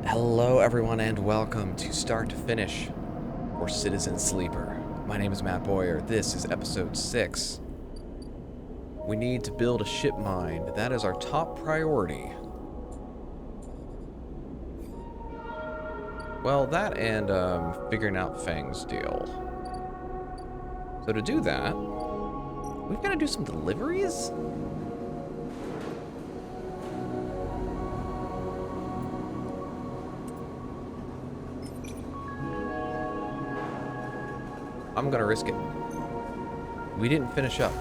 Hello, everyone, and welcome to Start to Finish for Citizen Sleeper. My name is Matt Bowyer. This is episode 6. We need to build a ship mine. That is our top priority. Well, that and figuring out Fang's deal. So to do that, we've got to do some deliveries? I'm gonna risk it. We didn't finish up.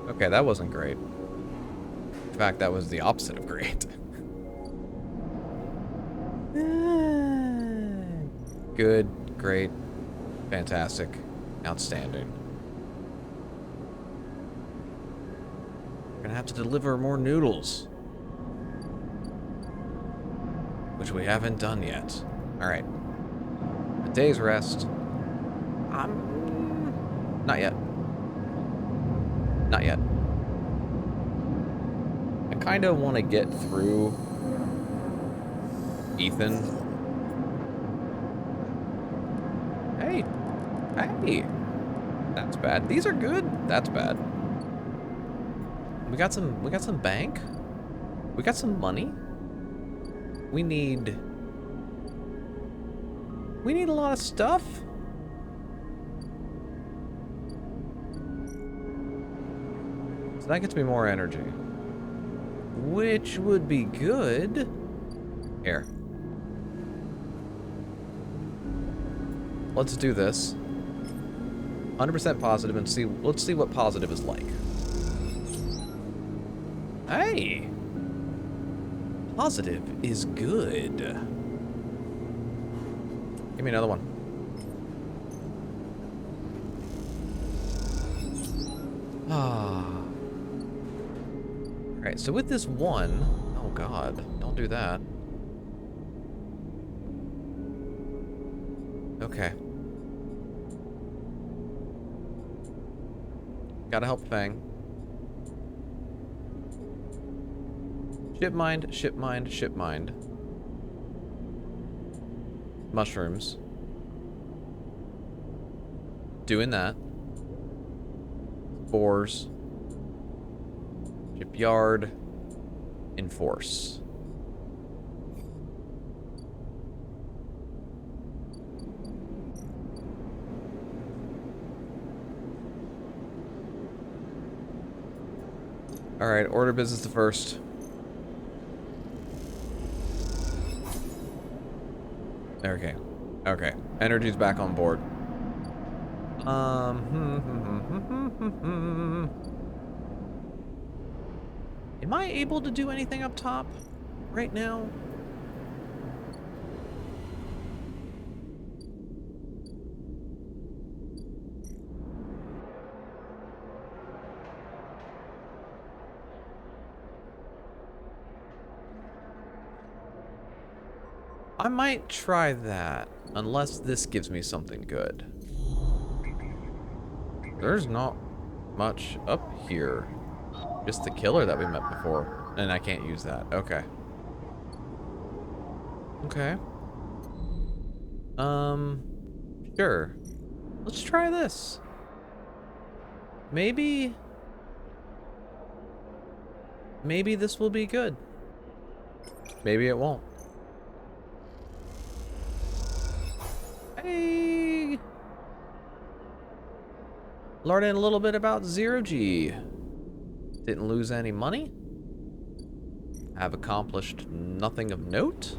Okay, that wasn't great. In fact, that was the opposite of great. Good, great, fantastic, outstanding. We're gonna have to deliver more noodles. Which we haven't done yet. Alright. A day's rest. Not yet. Not yet. I kind of want to get through Ethan. Hey. Hey. That's bad. These are good. That's bad. We got some bank. We got some money. We need a lot of stuff. So that gets me more energy, which would be good. Here. Let's do this. 100% positive and let's see what positive is like. Hey. Positive is good. Give me another one. Alright, so with this one... Oh god, don't do that. Okay. Gotta help Fang. Ship mined, ship mined, ship mined. Mushrooms. Doing that. Spores. Shipyard. Enforce. Alright, order business the first. Okay. Okay. Energy's back on board. Am I able to do anything up top right now? I might try that, unless this gives me something good. There's not much up here. Just the killer that we met before. And I can't use that. Okay. Okay. Sure. Let's try this. Maybe this will be good. Maybe it won't. Hey! Learning a little bit about zero-G. Didn't lose any money. Have accomplished nothing of note.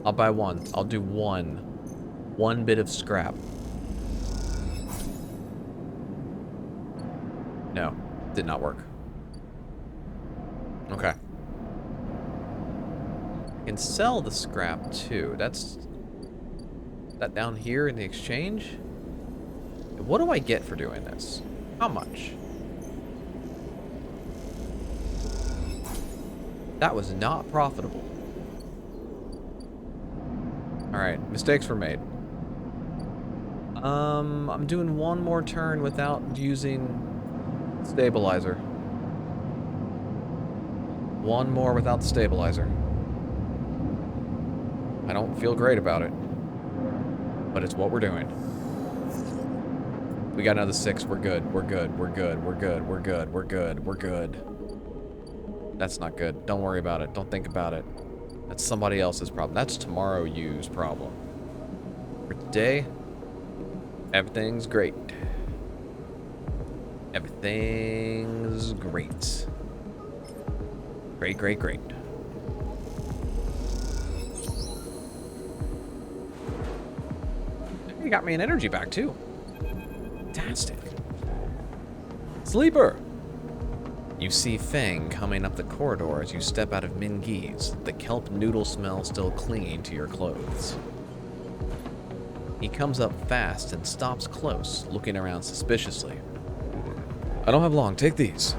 I'll buy one. I'll do one. One bit of scrap. No, did not work. Okay. I can sell the scrap too. That's That down here in the exchange? What do I get for doing this? How much? That was not profitable. Alright, mistakes were made. I'm doing one more turn without using stabilizer. One more without the stabilizer. I don't feel great about it, but it's what we're doing. We got another 6. We're good. We're good. We're good. We're good. We're good. We're good. We're good. That's not good. Don't worry about it. Don't think about it. That's somebody else's problem. That's tomorrow you's problem. For today, everything's great. Everything's great. Great, great, great. You got me an energy back too. Fantastic. Sleeper! You see Fang coming up the corridor as you step out of Mingi's, the kelp noodle smell still clinging to your clothes. He comes up fast and stops close, looking around suspiciously. I don't have long, take these.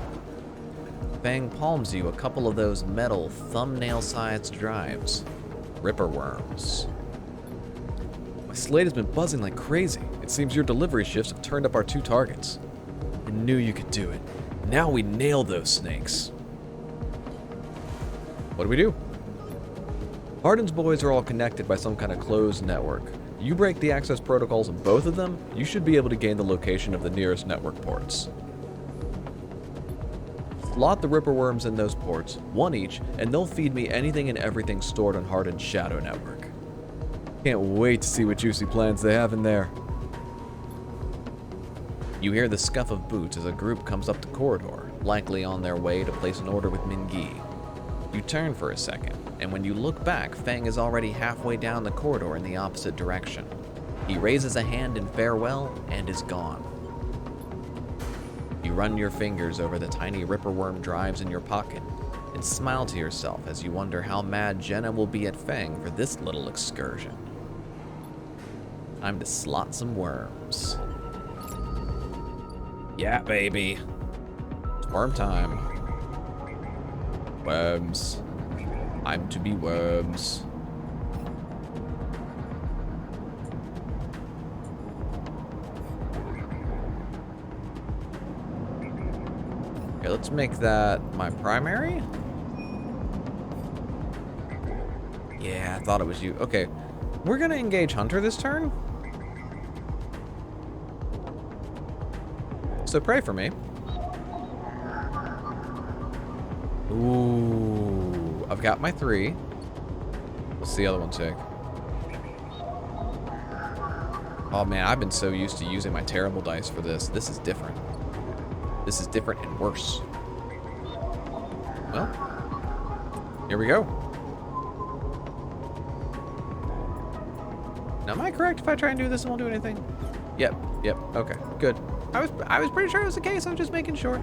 Fang palms you a couple of those metal, thumbnail-sized drives. Ripper worms. My slate has been buzzing like crazy. It seems your delivery shifts have turned up our 2 targets. I knew you could do it. Now we nail those snakes. What do? Hardin's boys are all connected by some kind of closed network. You break the access protocols of both of them, you should be able to gain the location of the nearest network ports. Slot the Ripper worms in those ports, 1 each, and they'll feed me anything and everything stored on Hardin's shadow network. Can't wait to see what juicy plans they have in there. You hear the scuff of boots as a group comes up the corridor, likely on their way to place an order with Mingi. You turn for a second, and when you look back, Fang is already halfway down the corridor in the opposite direction. He raises a hand in farewell and is gone. You run your fingers over the tiny ripperworm drives in your pocket and smile to yourself as you wonder how mad Jenna will be at Fang for this little excursion. Time to slot some worms. Yeah, baby. It's worm time. Worms. I'm to be worms. Okay, let's make that my primary. Yeah, I thought it was you. Okay, we're gonna engage Hunter this turn. So pray for me. Ooh, I've got my 3. What's the other one take? Oh man, I've been so used to using my terrible dice for this. This is different. This is different and worse. Well, here we go. Now, am I correct if I try and do this and won't do anything? Yep, okay, good. I was pretty sure it was the case, I was just making sure.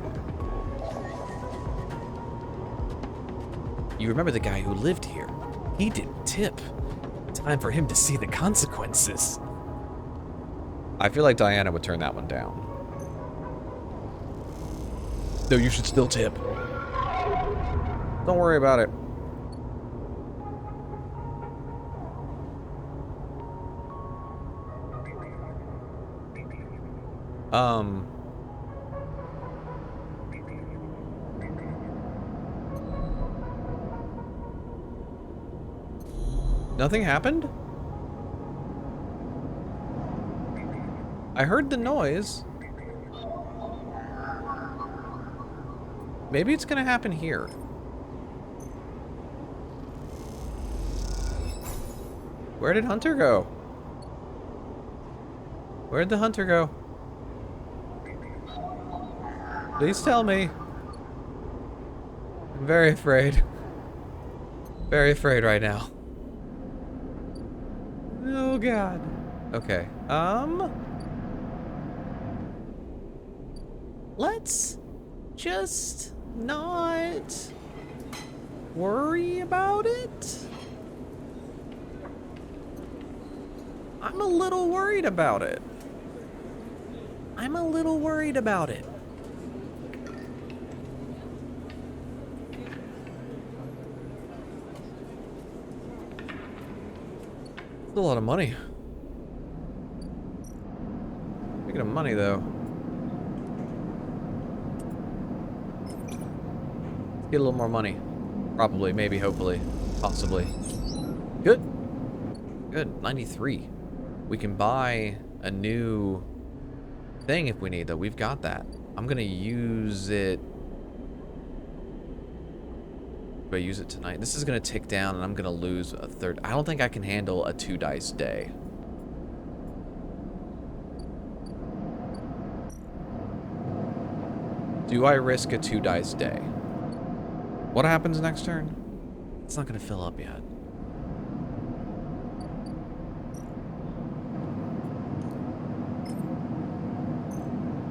You remember the guy who lived here? He didn't tip. Time for him to see the consequences. I feel like Diana would turn that one down. No, you should still tip. Don't worry about it. Nothing happened? I heard the noise. Maybe it's gonna happen here. Where did Hunter go? Where'd the Hunter go? Please tell me. I'm very afraid. Very afraid right now. Oh God. Okay. Let's just not worry about it. I'm a little worried about it. I'm a little worried about it. It's a lot of money. Speaking of money, though. Get a little more money. Probably, maybe, hopefully, possibly. Good. Good. 93. We can buy a new thing if we need, though. We've got that. I'm gonna use it. Do I use it tonight? This is gonna tick down, and I'm gonna lose a third. I don't think I can handle a 2-dice day. Do I risk a 2-dice day? What happens next turn? It's not gonna fill up yet.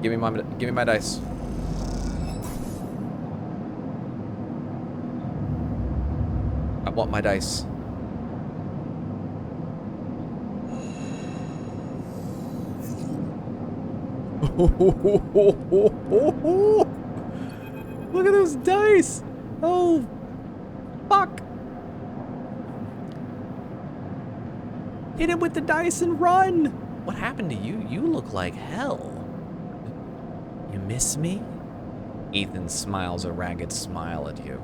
Give me my dice. I want my dice. Look at those dice! Oh, fuck! Hit him with the dice and run! What happened to you? You look like hell. You miss me? Ethan smiles a ragged smile at you.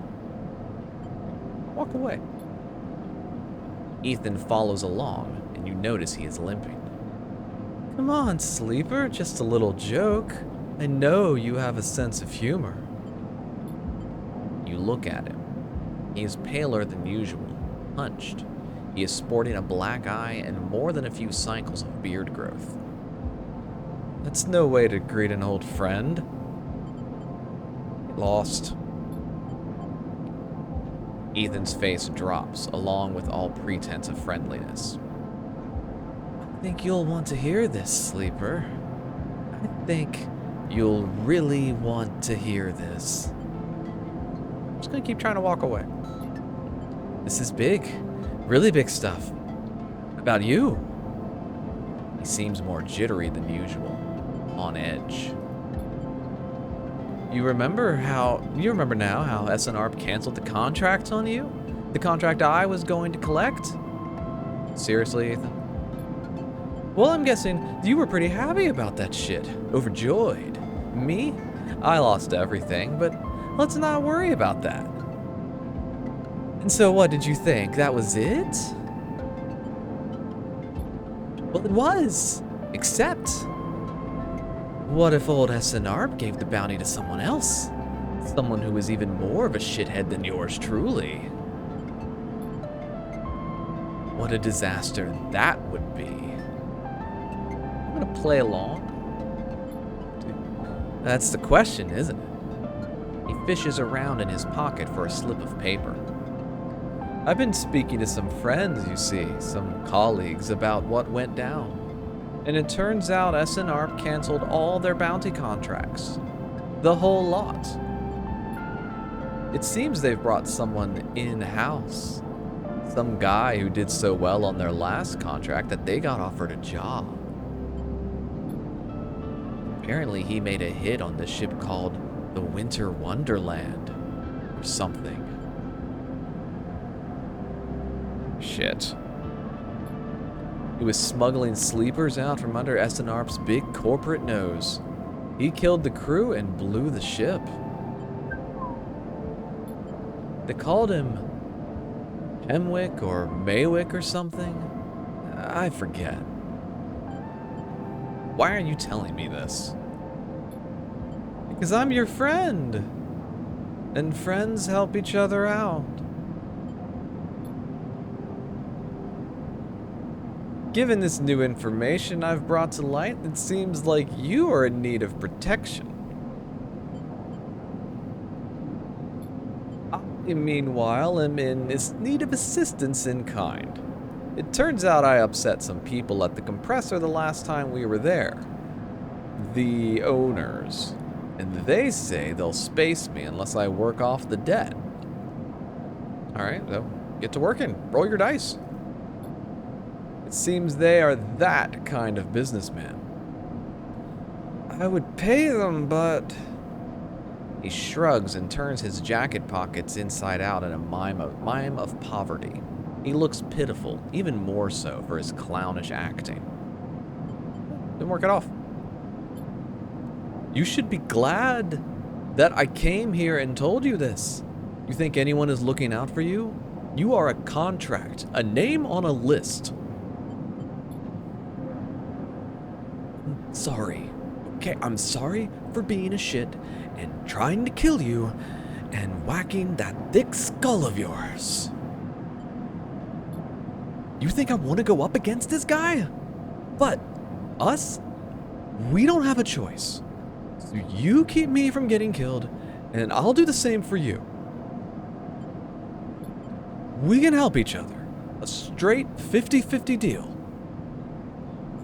Walk away. Ethan follows along, and you notice he is limping. Come on, sleeper, just a little joke. I know you have a sense of humor. You look at him. He is paler than usual, hunched. He is sporting a black eye and more than a few cycles of beard growth. That's no way to greet an old friend. Lost. Ethan's face drops, along with all pretense of friendliness. I think you'll want to hear this, sleeper. I think you'll really want to hear this. I'm just gonna keep trying to walk away. This is big. Really big stuff. About you. He seems more jittery than usual. On edge. You remember now how SNRP canceled the contract on you? The contract I was going to collect? Seriously, Ethan? Well, I'm guessing you were pretty happy about that shit. Overjoyed. Me? I lost everything, but let's not worry about that. And so what did you think? That was it? Well, it was. Except, what if old SNRP gave the bounty to someone else? Someone who was even more of a shithead than yours truly. What a disaster that would be. I'm gonna play along. That's the question, isn't it? He fishes around in his pocket for a slip of paper. I've been speaking to some friends, you see, some colleagues about what went down. And it turns out SNRP canceled all their bounty contracts. The whole lot. It seems they've brought someone in-house. Some guy who did so well on their last contract that they got offered a job. Apparently he made a hit on this ship called the Winter Wonderland. Or something. Shit. He was smuggling sleepers out from under SNRP's big corporate nose. He killed the crew and blew the ship. They called him Hemwick or Maywick or something. I forget. Why are you telling me this? Because I'm your friend. And friends help each other out. Given this new information I've brought to light, it seems like you are in need of protection. I, meanwhile, am in need of assistance in kind. It turns out I upset some people at the compressor the last time we were there. The owners. And they say they'll space me unless I work off the debt. Alright, so get to working. Roll your dice. It seems they are that kind of businessman. I would pay them, but... He shrugs and turns his jacket pockets inside out in a mime of poverty. He looks pitiful, even more so for his clownish acting. Didn't work it off. You should be glad that I came here and told you this. You think anyone is looking out for you? You are a contract, a name on a list. I'm sorry. Okay, I'm sorry for being a shit and trying to kill you and whacking that thick skull of yours. You think I want to go up against this guy? But us? We don't have a choice. So you keep me from getting killed, and I'll do the same for you. We can help each other. A straight 50-50 deal.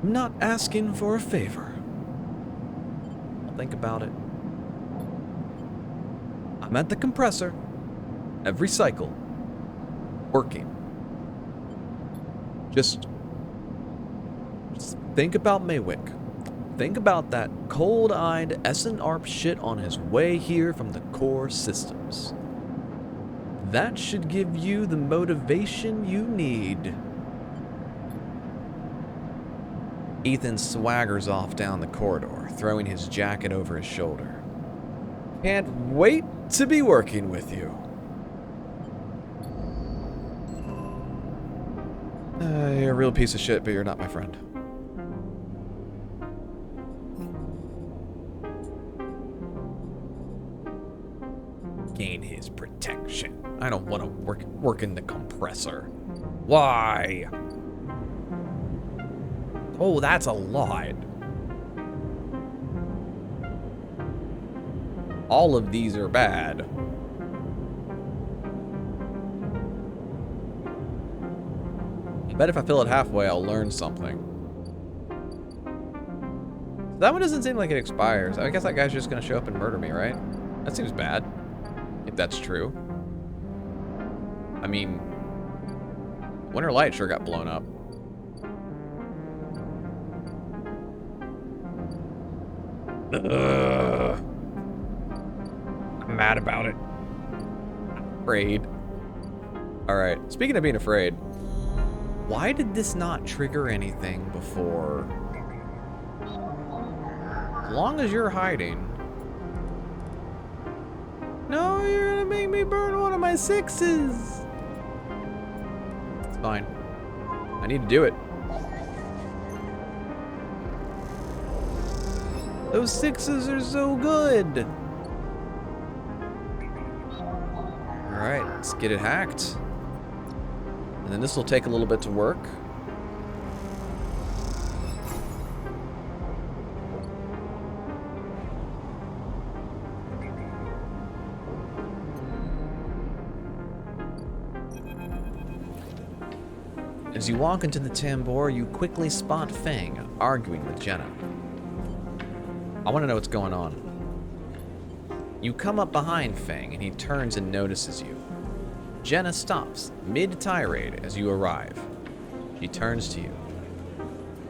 I'm not asking for a favor. I'll think about it. I'm at the compressor every cycle, working. Just think about Maywick. Think about that cold-eyed S&ARP shit on his way here from the core systems. That should give you the motivation you need. Ethan swaggers off down the corridor, throwing his jacket over his shoulder. Can't wait to be working with you. You're a real piece of shit, but you're not my friend. Gain his protection. I don't want to work in the compressor. Why? Oh, that's a lot. All of these are bad. I bet if I fill it halfway, I'll learn something. That one doesn't seem like it expires. I guess that guy's just gonna show up and murder me, right? That seems bad. If that's true. I mean, Winter Light sure got blown up. Ugh. I'm mad about it. I'm afraid. Alright, speaking of being afraid, why did this not trigger anything before? As long as you're hiding. No, you're gonna make me burn one of my 6s. It's fine. I need to do it. Those 6s are so good. Alright, let's get it hacked. And then this will take a little bit to work. As you walk into the tambour, you quickly spot Fang arguing with Jenna. I want to know what's going on. You come up behind Fang and he turns and notices you. Jenna stops mid-tirade as you arrive. She turns to you.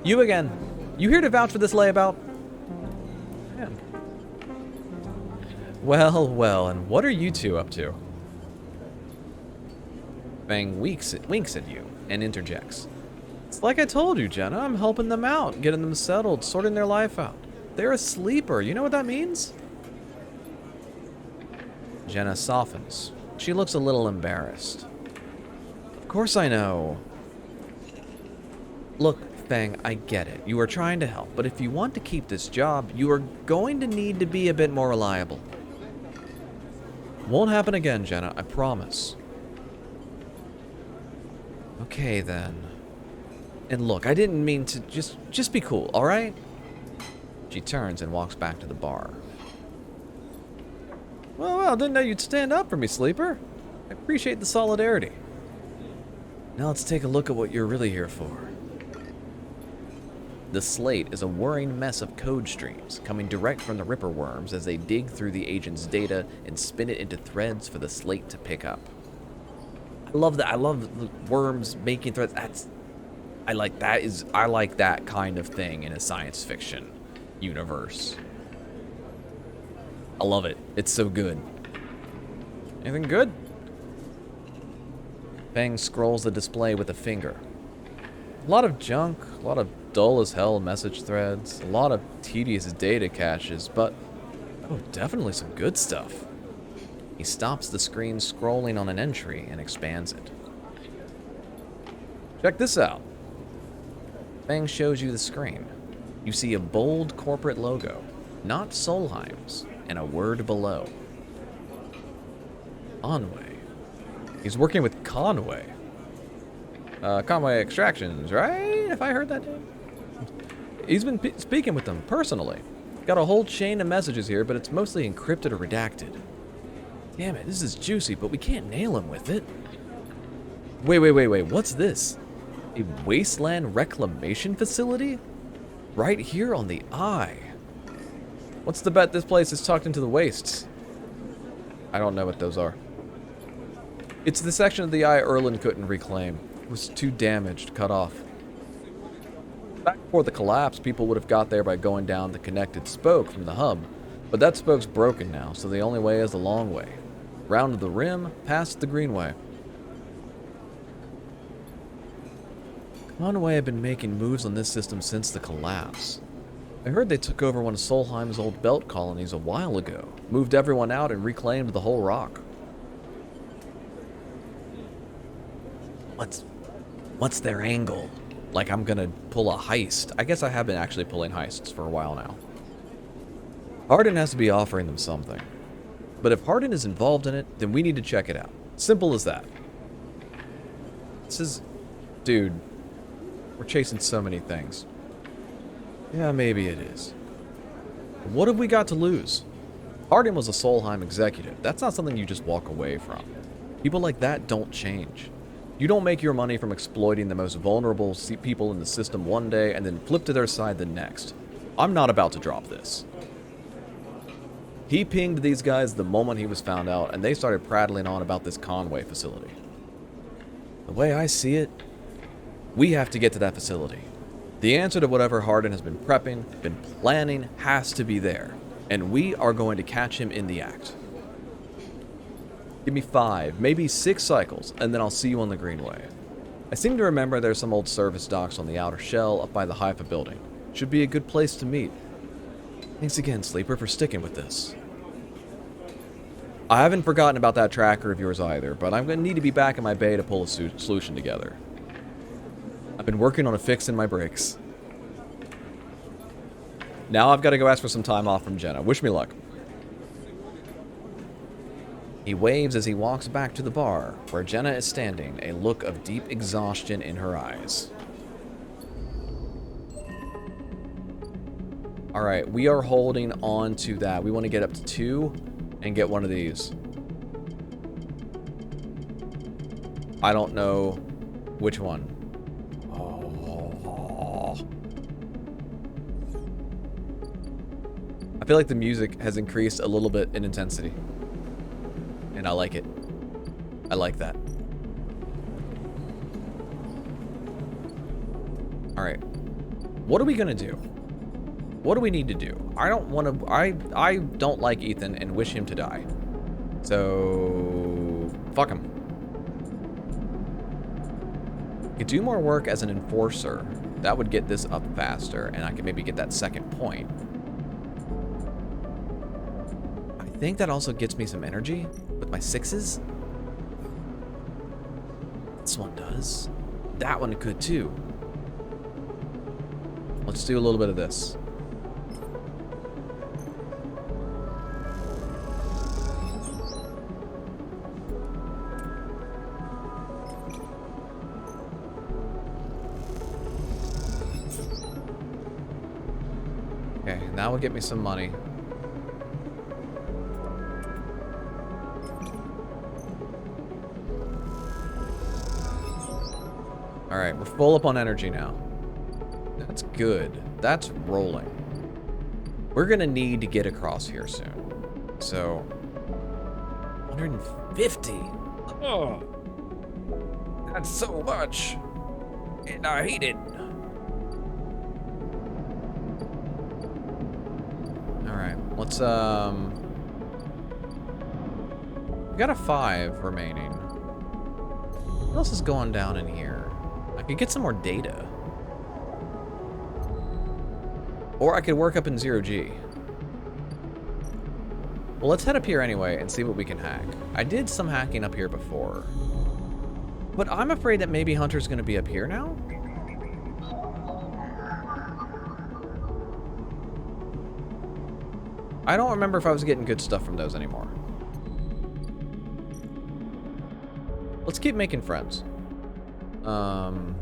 You again. You here to vouch for this layabout? Man. Well, well, and what are you two up to? Fang winks at you and interjects. It's like I told you, Jenna. I'm helping them out, getting them settled, sorting their life out. They're a sleeper. You know what that means? Jenna softens. She looks a little embarrassed. Of course I know. Look, Fang, I get it. You are trying to help, but if you want to keep this job, you are going to need to be a bit more reliable. Won't happen again, Jenna, I promise. Okay, then. And look, I didn't mean to just be cool, all right? She turns and walks back to the bar. Well, didn't know you'd stand up for me, Sleeper. I appreciate the solidarity. Now let's take a look at what you're really here for. The slate is a whirring mess of code streams coming direct from the Ripper worms as they dig through the agent's data and spin it into threads for the slate to pick up. I love that. I love the worms making threads. I like that kind of thing in a science fiction universe. I love it. It's so good. Anything good? Fang scrolls the display with a finger. A lot of junk, a lot of dull as hell message threads, a lot of tedious data caches, but oh, definitely some good stuff. He stops the screen scrolling on an entry and expands it. Check this out. Fang shows you the screen. You see a bold corporate logo, not Solheim's, and a word below. Conway. He's working with Conway. Conway Extractions, right? If I heard that name. He's been speaking with them personally. Got a whole chain of messages here, but it's mostly encrypted or redacted. Damn it, this is juicy, but we can't nail him with it. Wait, what's this? A wasteland reclamation facility? Right here on the eye. What's the bet this place is tucked into the wastes? I don't know what those are. It's the section of the eye Erlen couldn't reclaim. It was too damaged, cut off. Back before the collapse, people would have got there by going down the connected spoke from the hub. But that spoke's broken now, so the only way is the long way. Round the rim, past the greenway. Conway had been making moves on this system since the collapse. I heard they took over one of Solheim's old belt colonies a while ago, moved everyone out and reclaimed the whole rock. What's their angle? Like I'm gonna pull a heist. I guess I have been actually pulling heists for a while now. Hardin has to be offering them something. But if Hardin is involved in it, then we need to check it out. Simple as that. This is... Dude, we're chasing so many things. Yeah, maybe it is. What have we got to lose? Hardin was a Solheim executive. That's not something you just walk away from. People like that don't change. You don't make your money from exploiting the most vulnerable people in the system one day and then flip to their side the next. I'm not about to drop this. He pinged these guys the moment he was found out, and they started prattling on about this Conway facility. The way I see it, we have to get to that facility. The answer to whatever Hardin has been prepping, been planning, has to be there, and we are going to catch him in the act. Give me 5, maybe 6 cycles, and then I'll see you on the Greenway. I seem to remember there's some old service docks on the outer shell up by the Haifa building. Should be a good place to meet. Thanks again, Sleeper, for sticking with this. I haven't forgotten about that tracker of yours either, but I'm going to need to be back in my bay to pull a solution together. I've been working on a fix in my brakes. Now I've got to go ask for some time off from Jenna. Wish me luck. He waves as he walks back to the bar, where Jenna is standing, a look of deep exhaustion in her eyes. Alright, we are holding on to that. We want to get up to 2 and get one of these. I don't know which one. Oh. I feel like the music has increased a little bit in intensity. And I like it. I like that. Alright. What are we gonna do? What do we need to do? I don't want to... I don't like Ethan and wish him to die. So... Fuck him. Could do more work as an enforcer. That would get this up faster, and I could maybe get that second point. I think that also gets me some energy with my 6s. This one does. That one could too. Let's do a little bit of this. Okay, that will get me some money. Alright, we're full up on energy now. That's good. That's rolling. We're gonna need to get across here soon. So... 150! Oh! That's so much! And I hate it. Alright, let's, we got a 5 remaining. What else is going down in here? I could get some more data. Or I could work up in 0G. Well, let's head up here anyway and see what we can hack. I did some hacking up here before. But I'm afraid that maybe Hunter's gonna be up here now? I don't remember if I was getting good stuff from those anymore. Let's keep making friends. And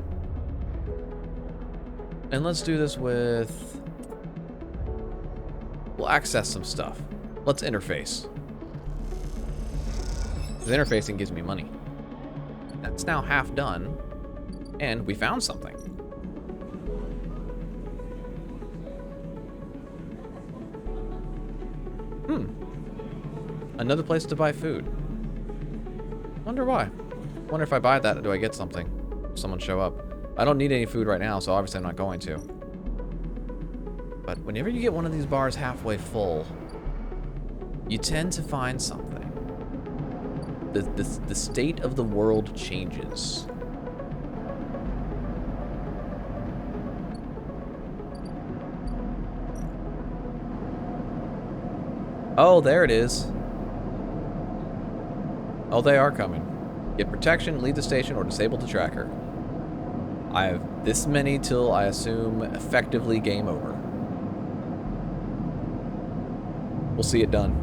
let's do this with... We'll access some stuff. Let's interface. Because interfacing gives me money. That's now half done. And we found something. Another place to buy food. Wonder why. Wonder if I buy that, do I get something? Someone show up. I don't need any food right now, so obviously I'm not going to. But whenever you get one of these bars halfway full, you tend to find something. The state of the world changes. Oh, there it is. Oh, they are coming. Get protection, leave the station, or disable the tracker. I have this many till I assume effectively game over. We'll see it done.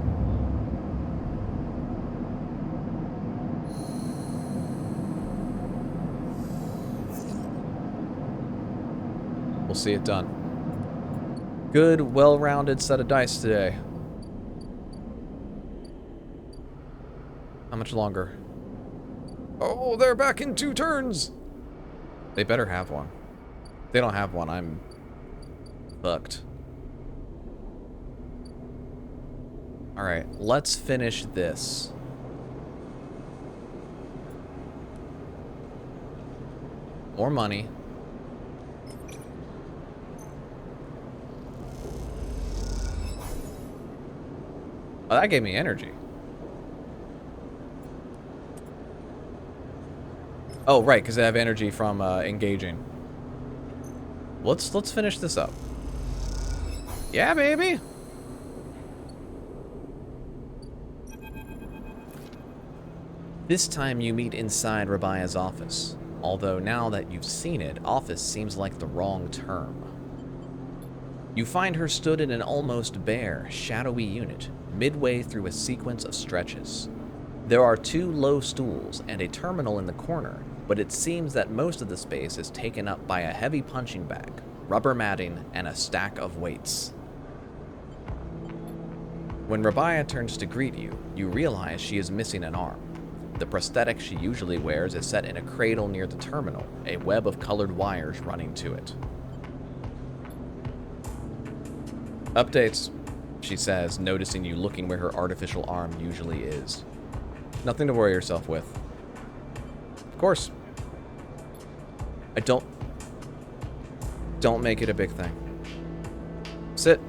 We'll see it done. Good, well-rounded set of dice today. How much longer? Oh, they're back in 2 turns! They better have one. If they don't have one, I'm fucked. Alright, let's finish this. More money. Oh, that gave me energy. Oh, right, because I have energy from engaging. Let's finish this up. Yeah, baby. This time you meet inside Rabia's office. Although now that you've seen it, office seems like the wrong term. You find her stood in an almost bare, shadowy unit, midway through a sequence of stretches. There are 2 low stools and a terminal in the corner, but it seems that most of the space is taken up by a heavy punching bag, rubber matting, and a stack of weights. When Rabia turns to greet you, you realize she is missing an arm. The prosthetic she usually wears is set in a cradle near the terminal, a web of colored wires running to it. Updates, she says, noticing you looking where her artificial arm usually is. Nothing to worry yourself with. Of course. Don't make it a big thing. Sit,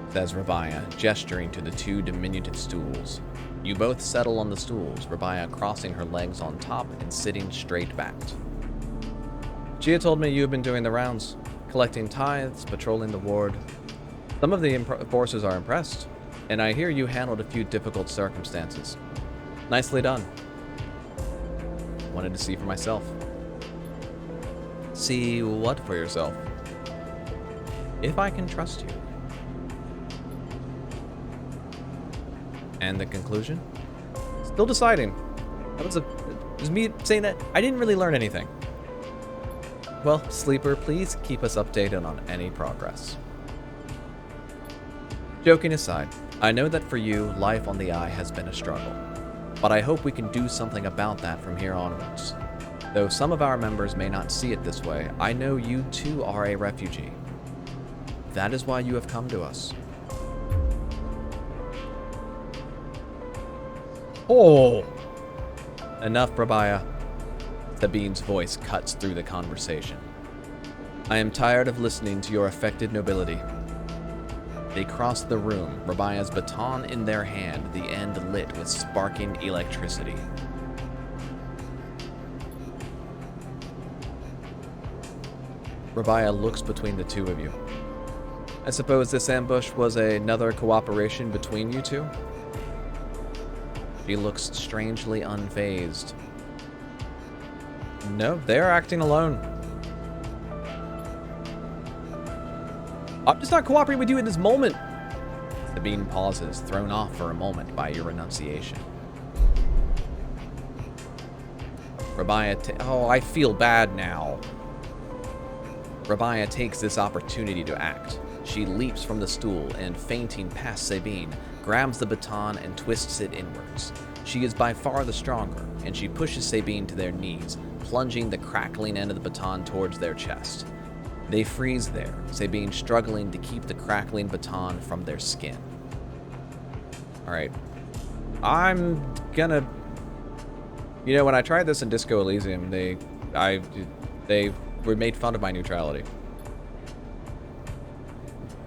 says Rabia, gesturing to the 2 diminutive stools. You both settle on the stools, Rabia crossing her legs on top and sitting straight-backed. Gia told me you have been doing the rounds, collecting tithes, patrolling the ward. Some of the forces are impressed, and I hear you handled a few difficult circumstances. Nicely done. Wanted to see for myself. See what for yourself? If I can trust you. And the conclusion? Still deciding. That was me saying that I didn't really learn anything. Well, Sleeper, please keep us updated on any progress. Joking aside, I know that for you, life on the Eye has been a struggle. But I hope we can do something about that from here onwards. Though some of our members may not see it this way, I know you too are a refugee. That is why you have come to us. Oh! Enough, Rabia. Sabine's voice cuts through the conversation. I am tired of listening to your affected nobility. They cross the room, Rabia's baton in their hand, the end lit with sparking electricity. Rabia looks between the two of you. I suppose this ambush was another cooperation between you two? She looks strangely unfazed. No, they're acting alone. I'm just not cooperating with you in this moment. Sabine pauses, thrown off for a moment by your renunciation. Rabia, oh, I feel bad now. Rabia takes this opportunity to act. She leaps from the stool and, fainting past Sabine, grabs the baton and twists it inwards. She is by far the stronger, and she pushes Sabine to their knees, plunging the crackling end of the baton towards their chest. They freeze there, Sabine struggling to keep the crackling baton from their skin. Alright. I'm gonna... You know, when I tried this in Disco Elysium, they were made fun of my neutrality.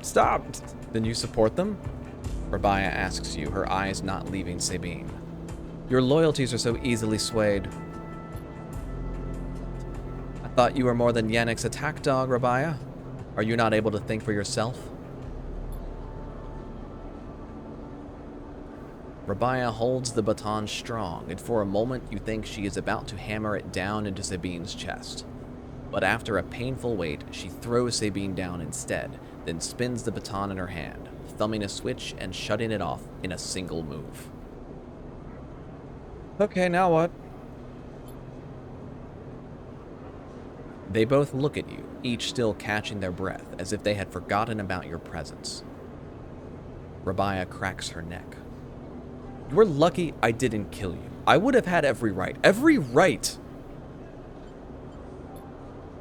Stop! Then you support them? Rabia asks you, her eyes not leaving Sabine. Your loyalties are so easily swayed. I thought you were more than Yannick's attack dog, Rabia. Are you not able to think for yourself? Rabia holds the baton strong, and for a moment you think she is about to hammer it down into Sabine's chest. But after a painful wait, she throws Sabine down instead, then spins the baton in her hand, thumbing a switch and shutting it off in a single move. Okay, now what? They both look at you, each still catching their breath, as if they had forgotten about your presence. Rabia cracks her neck. You're lucky I didn't kill you. I would have had every right. Every right!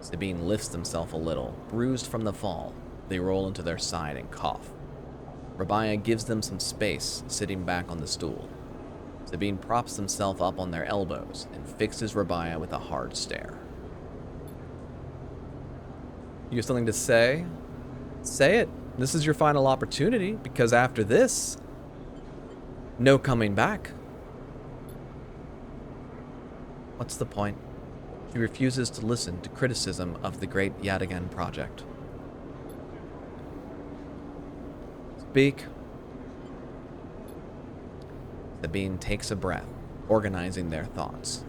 Sabine lifts himself a little, bruised from the fall. They roll into their side and cough. Rabia gives them some space, sitting back on the stool. Sabine props himself up on their elbows and fixes Rabia with a hard stare. You have something to say? Say it. This is your final opportunity, because after this, no coming back. What's the point? She refuses to listen to criticism of the great Yadigan project. Speak. Sabine takes a breath, organizing their thoughts.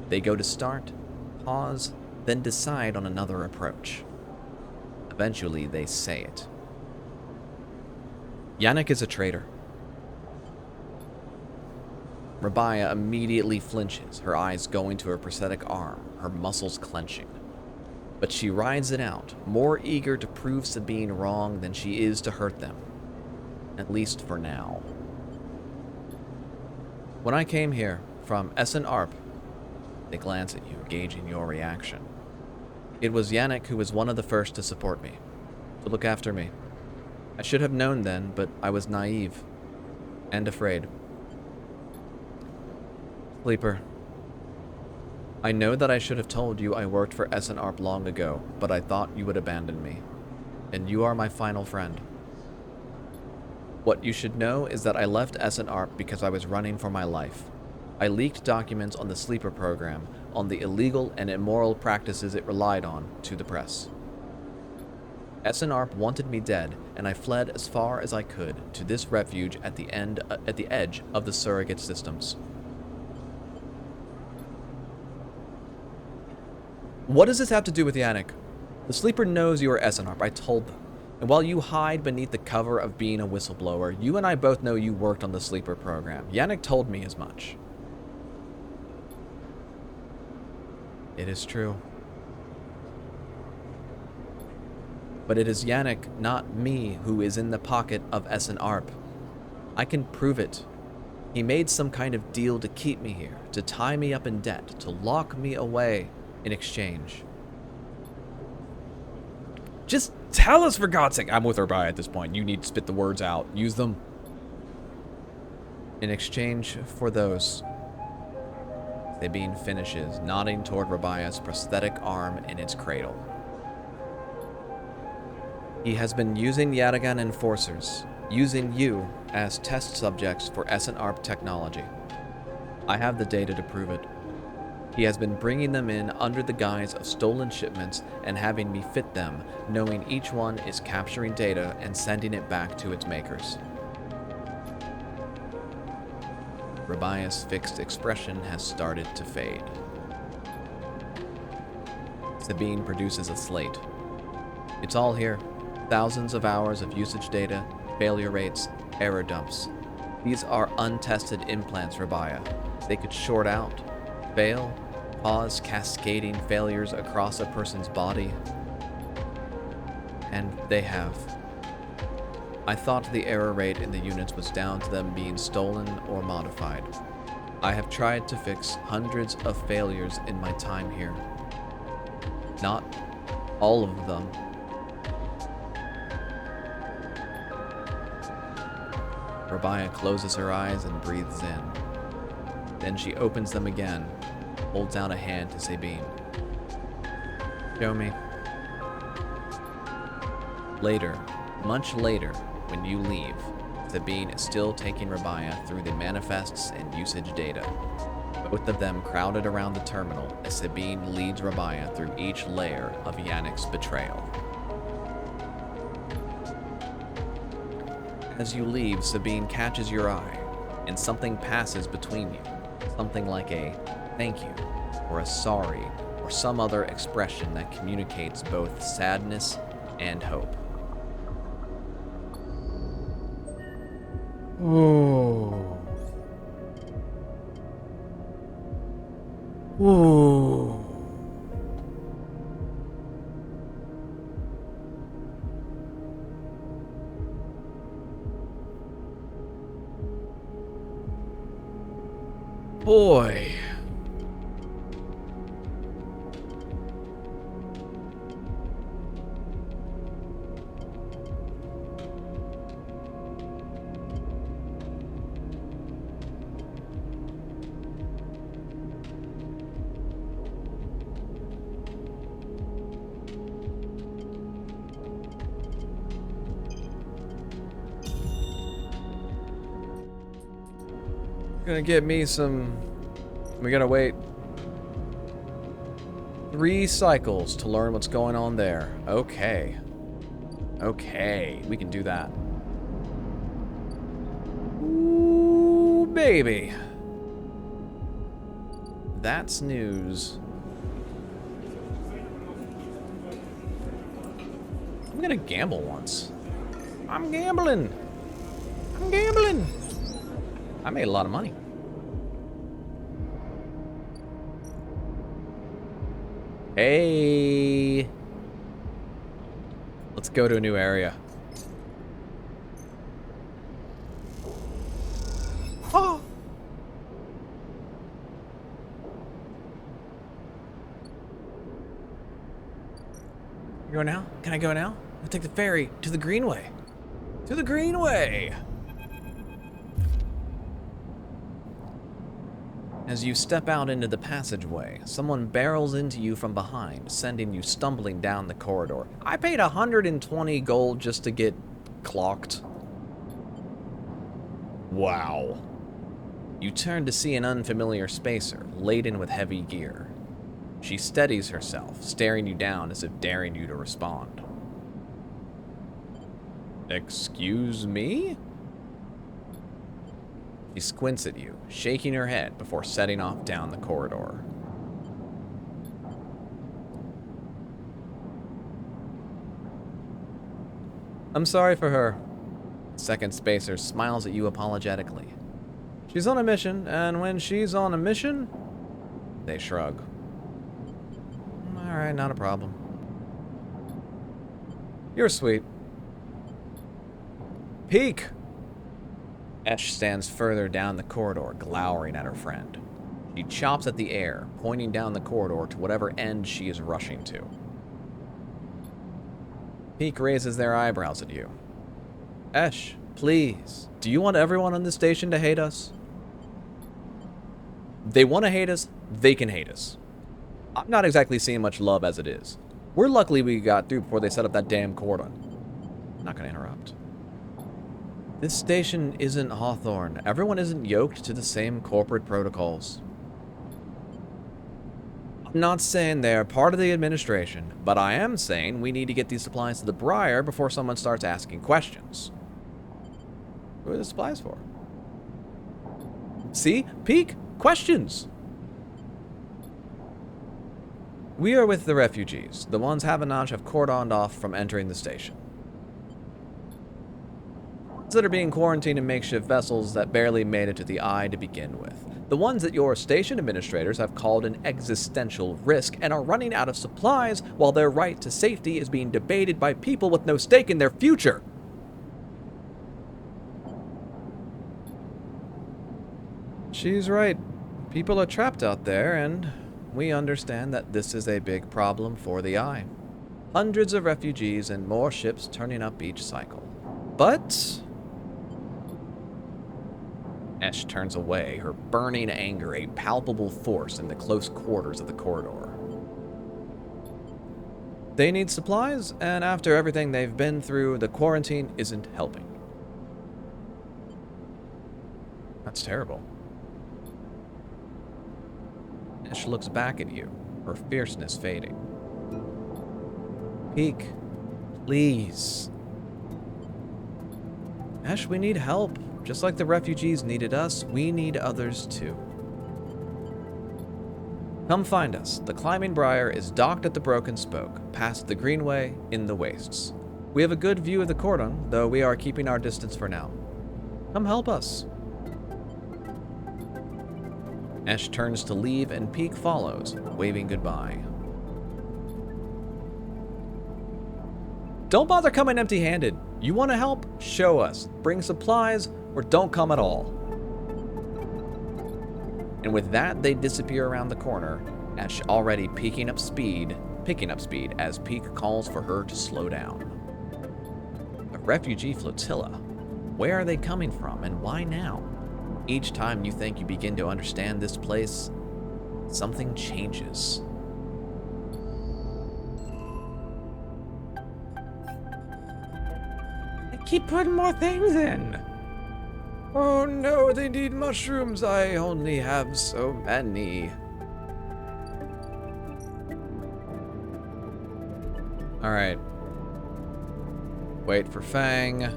They go to start, pause, then decide on another approach. Eventually, they say it. Yannick is a traitor. Rabia immediately flinches, her eyes going to her prosthetic arm, her muscles clenching. But she rides it out, more eager to prove Sabine wrong than she is to hurt them. At least for now. When I came here, from SNARP, they glance at you, gauging your reaction. It was Yannick who was one of the first to support me, to look after me. I should have known then, but I was naive and afraid. Sleeper, I know that I should have told you I worked for SNARP long ago, but I thought you would abandon me, and you are my final friend. What you should know is that I left SNARP because I was running for my life. I leaked documents on the Sleeper program, on the illegal and immoral practices it relied on, to the press. SNARP wanted me dead, and I fled as far as I could to this refuge at the edge of the surrogate systems. What does this have to do with Yannick? The Sleeper knows you are SNARP, I told them. And while you hide beneath the cover of being a whistleblower, you and I both know you worked on the Sleeper program. Yannick told me as much. It is true. But it is Yannick, not me, who is in the pocket of SNARP. I can prove it. He made some kind of deal to keep me here, to tie me up in debt, to lock me away in exchange. Just tell us, for God's sake. I'm with Rabia at this point. You need to spit the words out. Use them. In exchange for those. Sabine finishes, nodding toward Rabia's prosthetic arm in its cradle. He has been using Yatagan enforcers, using you as test subjects for SNARP technology. I have the data to prove it. He has been bringing them in under the guise of stolen shipments and having me fit them, knowing each one is capturing data and sending it back to its makers. Rabia's fixed expression has started to fade. Sabine produces a slate. It's all here. Thousands of hours of usage data, failure rates, error dumps. These are untested implants, Rabia. They could short out, fail, cause cascading failures across a person's body. And they have. I thought the error rate in the units was down to them being stolen or modified. I have tried to fix hundreds of failures in my time here. Not all of them. Rabia closes her eyes and breathes in. Then she opens them again, holds out a hand to Sabine. Show me. Later, much later, when you leave, Sabine is still taking Rabia through the manifests and usage data. Both of them crowded around the terminal as Sabine leads Rabia through each layer of Yannick's betrayal. As you leave, Sabine catches your eye, and something passes between you. Something like a thank you, or a sorry, or some other expression that communicates both sadness and hope. Oh. Oh. Boy. Gonna get me some. We gotta wait 3 cycles to learn what's going on there. Okay. Okay, we can do that. Ooh, baby. That's news. I'm gonna gamble once. I'm gambling. I'm gambling. I made a lot of money. Hey. Let's go to a new area. Oh. You go now? Can I go now? I'll take the ferry to the Greenway. To the Greenway! As you step out into the passageway, someone barrels into you from behind, sending you stumbling down the corridor. I paid 120 gold just to get clocked. Wow. You turn to see an unfamiliar spacer, laden with heavy gear. She steadies herself, staring you down as if daring you to respond. Excuse me? She squints at you, shaking her head before setting off down the corridor. I'm sorry for her. Second Spacer smiles at you apologetically. She's on a mission, and when she's on a mission, they shrug. Alright, not a problem. You're sweet. Peek! Esh stands further down the corridor, glowering at her friend. She chops at the air, pointing down the corridor to whatever end she is rushing to. Peek raises their eyebrows at you. Esh, please, do you want everyone on this station to hate us? They want to hate us they can hate us. I'm not exactly seeing much love as it is. We're lucky we got through before they set up that damn cordon. I'm not gonna interrupt. This station isn't Hawthorne. Everyone isn't yoked to the same corporate protocols. I'm not saying they're part of the administration, but I am saying we need to get these supplies to the Briar before someone starts asking questions. What are the supplies for? See? Peek? Questions! We are with the refugees. The ones Havanage have cordoned off from entering the station. Ones that are being quarantined in makeshift vessels that barely made it to the eye to begin with. The ones that your station administrators have called an existential risk and are running out of supplies while their right to safety is being debated by people with no stake in their future. She's right. People are trapped out there, and we understand that this is a big problem for the Eye. Hundreds of refugees and more ships turning up each cycle. But Esh turns away, her burning anger a palpable force in the close quarters of the corridor. They need supplies, and after everything they've been through, the quarantine isn't helping. That's terrible. Esh looks back at you, her fierceness fading. Peek, please. Esh, we need help. Just like the refugees needed us, we need others too. Come find us. The climbing briar is docked at the Broken Spoke, past the Greenway, in the wastes. We have a good view of the cordon, though we are keeping our distance for now. Come help us. Esh turns to leave and Peek follows, waving goodbye. Don't bother coming empty-handed. You want to help? Show us. Bring supplies, or don't come at all. And with that, they disappear around the corner, Esh already picking up speed as Peek calls for her to slow down. A refugee flotilla. Where are they coming from, and why now? Each time you think you begin to understand this place, something changes. I keep putting more things in. Oh no, they need mushrooms. I only have so many. Alright. Wait for Fang.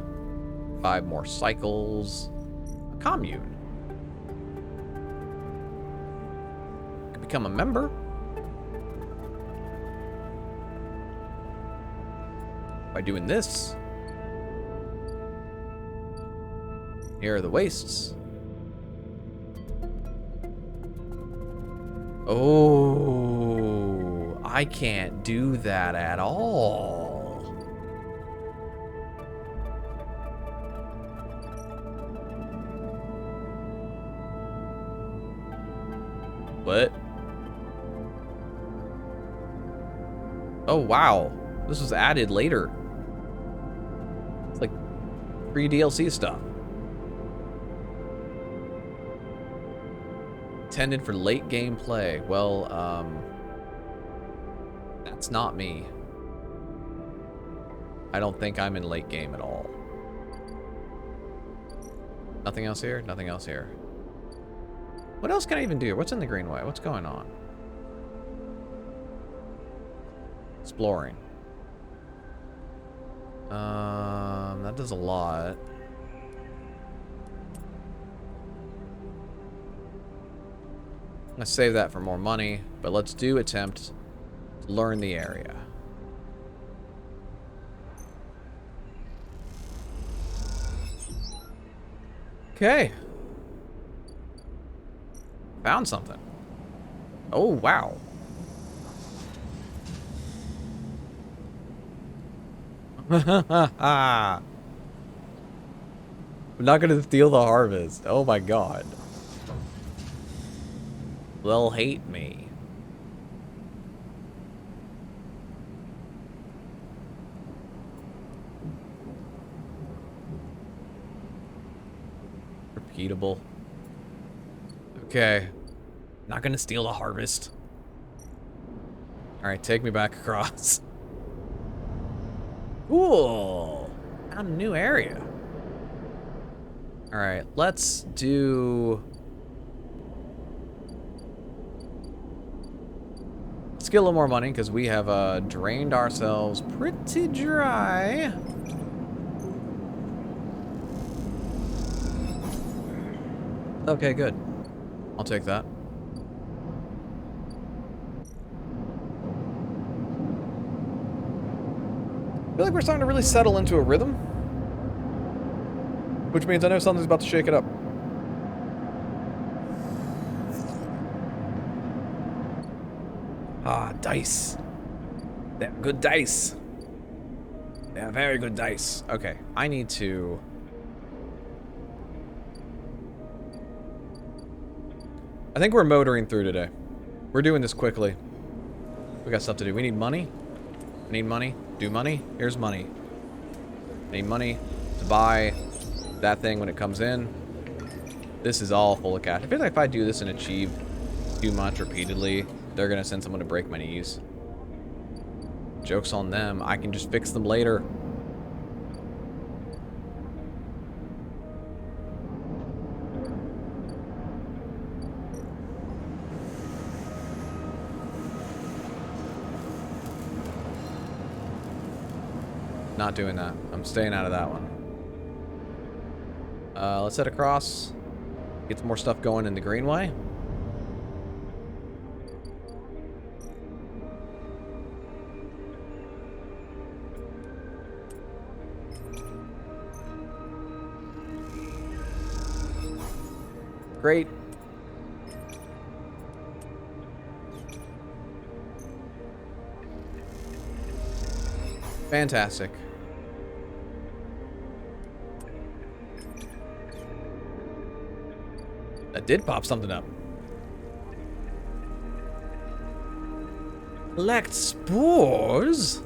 5 more cycles. A commune. Could become a member. By doing this. Here are the wastes. Oh, I can't do that at all. What? Oh, wow. This was added later. It's like free DLC stuff. Intended for late game play. Well, that's not me. I don't think I'm in late game at all. Nothing else here? Nothing else here. What else can I even do? What's in the Greenway? What's going on? Exploring. That does a lot. I'm gonna save that for more money, but let's do attempt to learn the area. Okay. Found something. Oh, wow. I'm not gonna steal the harvest. Oh my god. They'll hate me. Repeatable. Okay. Not gonna steal the harvest. Alright, take me back across. Cool. Found a new area. Alright, let's do... Let's get a little more money, because we have drained ourselves pretty dry. Okay, good. I'll take that. I feel like we're starting to really settle into a rhythm. Which means I know something's about to shake it up. Ah, dice. They're good dice. They are very good dice. Okay, I need to... I think we're motoring through today. We're doing this quickly. We got stuff to do. We need money. I need money. Do money. Here's money. I need money to buy that thing when it comes in. This is all full of cash. I feel like if I do this and achieve too much repeatedly, they're gonna send someone to break my knees. Joke's on them. I can just fix them later. Not doing that. I'm staying out of that one. Let's head across. Get some more stuff going in the greenway. Great. Fantastic. That did pop something up. Collect spores?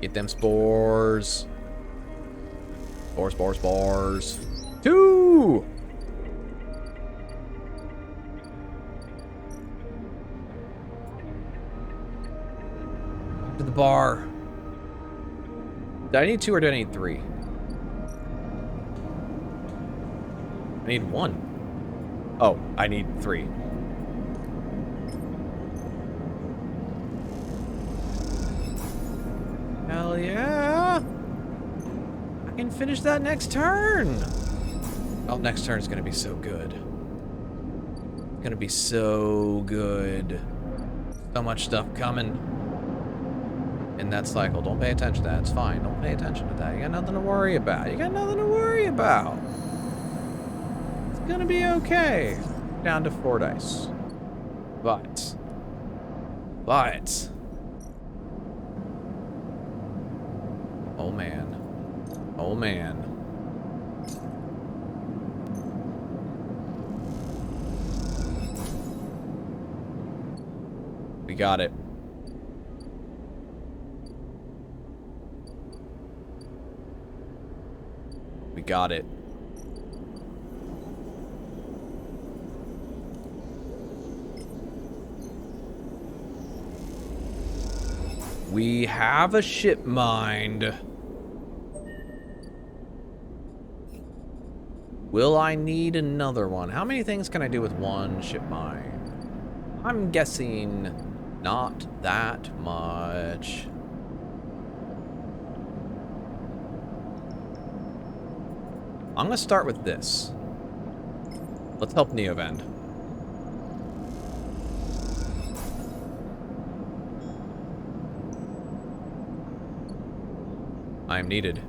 Get them spores. Spores, spores, spores. 2! To the bar. Do I need 2 or do I need 3? I need 1. Oh, I need 3. Hell yeah! I can finish that next turn! Oh, next turn is gonna be so good. It's gonna be so good. So much stuff coming in that cycle. Don't pay attention to that. It's fine. Don't pay attention to that. You got nothing to worry about. You got nothing to worry about. It's gonna be okay. Down to 4 dice. But. Oh man. Oh man. We got it. We got it. We have a ship mind. Will I need another one? How many things can I do with one ship mind? I'm guessing not that much. I'm gonna start with this. Let's help Neovend. I am needed.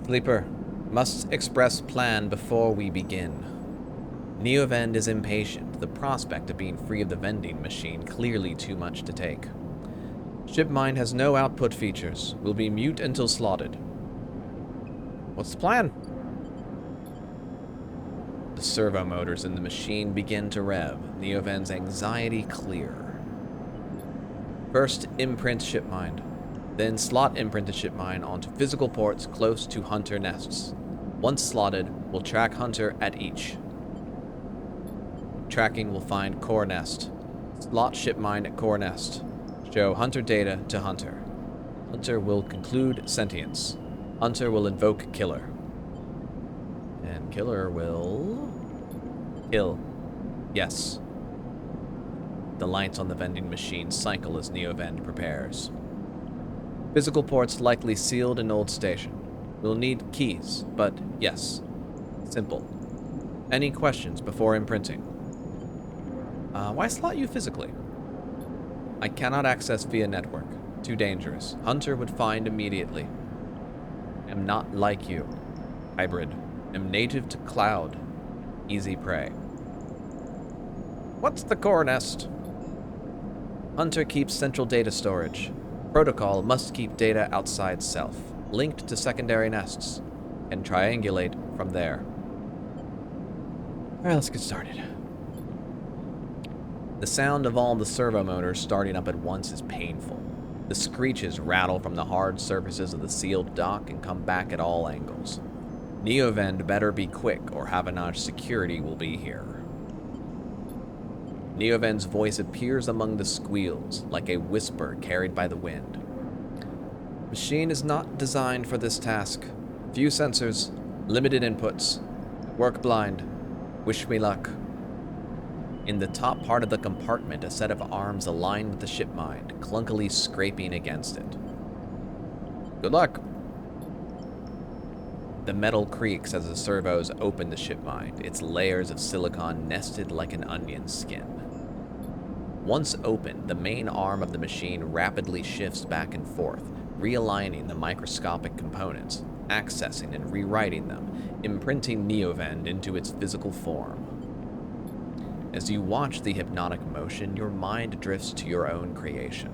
Sleeper, must express plan before we begin. Neovend is impatient. The prospect of being free of the vending machine clearly too much to take. Shipmind has no output features. Will be mute until slotted. What's the plan? The servo motors in the machine begin to rev. Neovend's anxiety clear. First, imprint Shipmind. Then slot imprinted ship mine onto physical ports close to hunter nests. Once slotted, we'll track hunter at each. Tracking will find core nest. Slot ship mine at core nest. Show hunter data to hunter. Hunter will conclude sentience. Hunter will invoke killer. And killer will... kill. Yes. The lights on the vending machine cycle as Neovend prepares. Physical ports likely sealed in old station. We'll need keys, but yes. Simple. Any questions before imprinting? Why slot you physically? I cannot access via network. Too dangerous. Hunter would find immediately. Am not like you. Hybrid. Am native to cloud. Easy prey. What's the core nest? Hunter keeps central data storage. Protocol must keep data outside self, linked to secondary nests, and triangulate from there. Alright, let's get started. The sound of all the servo motors starting up at once is painful. The screeches rattle from the hard surfaces of the sealed dock and come back at all angles. Neovend better be quick or Havanage security will be here. Neovend's voice appears among the squeals, like a whisper carried by the wind. Machine is not designed for this task. Few sensors, limited inputs. Work blind. Wish me luck. In the top part of the compartment, a set of arms aligned with the ship mine, clunkily scraping against it. Good luck. The metal creaks as the servos open the ship mine, its layers of silicon nested like an onion skin. Once open, the main arm of the machine rapidly shifts back and forth, realigning the microscopic components, accessing and rewriting them, imprinting Neovend into its physical form. As you watch the hypnotic motion, your mind drifts to your own creation.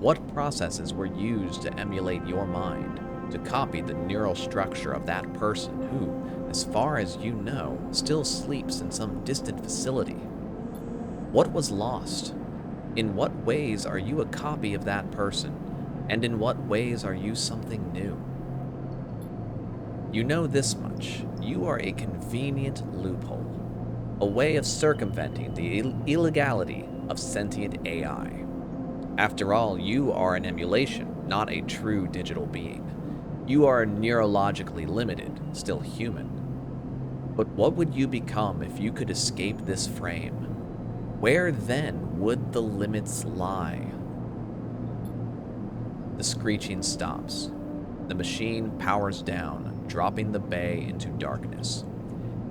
What processes were used to emulate your mind, to copy the neural structure of that person who, as far as you know, still sleeps in some distant facility? What was lost? In what ways are you a copy of that person? And in what ways are you something new? You know this much. You are a convenient loophole. A way of circumventing the illegality of sentient AI. After all, you are an emulation, not a true digital being. You are neurologically limited, still human. But what would you become if you could escape this frame? Where then would the limits lie? The screeching stops. The machine powers down, dropping the bay into darkness.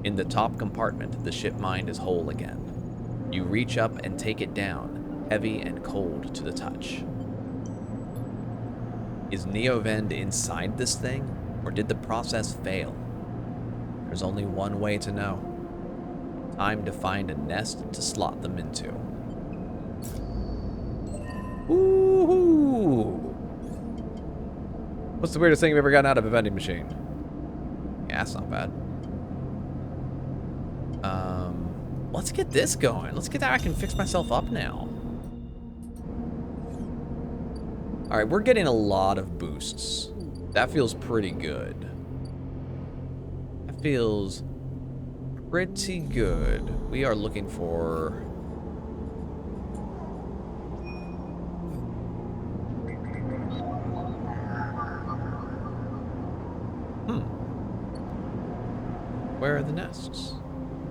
In the top compartment, the ship mind is whole again. You reach up and take it down, heavy and cold to the touch. Is Neovend inside this thing, or did the process fail? There's only one way to know. Time to find a nest to slot them into. Woohoo! What's the weirdest thing you've ever gotten out of a vending machine? Yeah, that's not bad. Let's get this going. Let's get that. I can fix myself up now. All right, we're getting a lot of boosts. That feels pretty good. That feels pretty good. We are looking for... Where are the nests?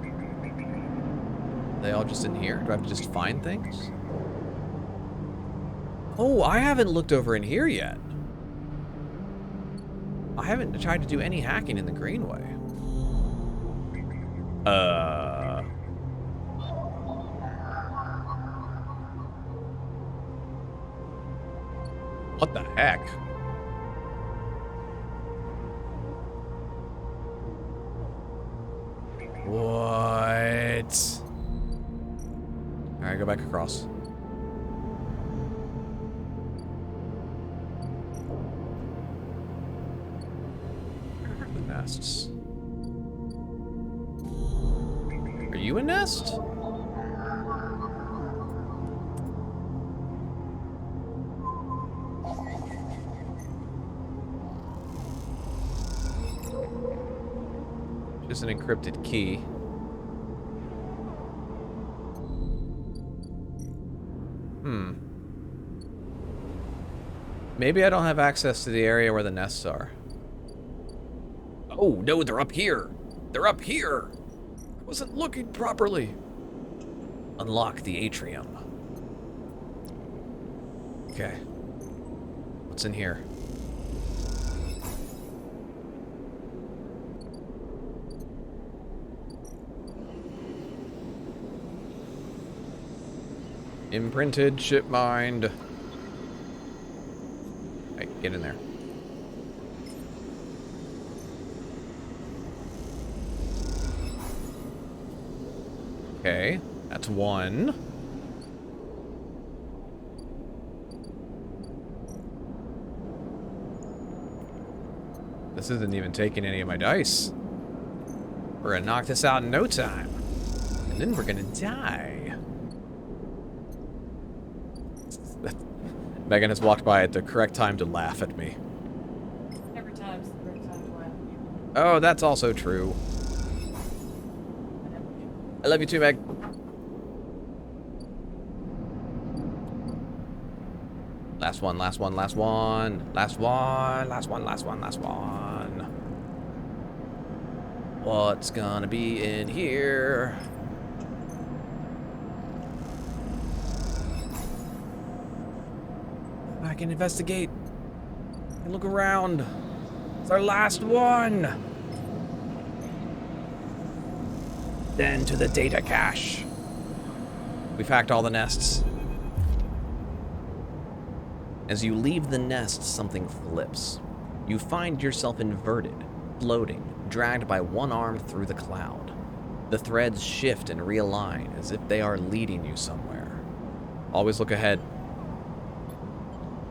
Are they all just in here? Do I have to just find things? Oh, I haven't looked over in here yet. I haven't tried to do any hacking in the Greenway. What the heck? What? Alright, go back across. The nests. Are you a nest? There's an encrypted key. Maybe I don't have access to the area where the nests are. Oh, no, they're up here. They're up here. I wasn't looking properly. Unlock the atrium. Okay. What's in here? Imprinted ship mind. Hey, get in there. Okay, that's one. This isn't even taking any of my dice. We're gonna knock this out in no time. And then we're gonna die. Megan has walked by at the correct time to laugh at me. Every time's the correct time to laugh at you. Oh, that's also true. I love you too, Meg. Last one, last one, last one. Last one, last one, last one, last one. What's gonna be in here? I can investigate and look around. It's our last one. Then to the data cache. We've hacked all the nests. As you leave the nest, something flips. You find yourself inverted, floating, dragged by one arm through the cloud. The threads shift and realign as if they are leading you somewhere. Always look ahead.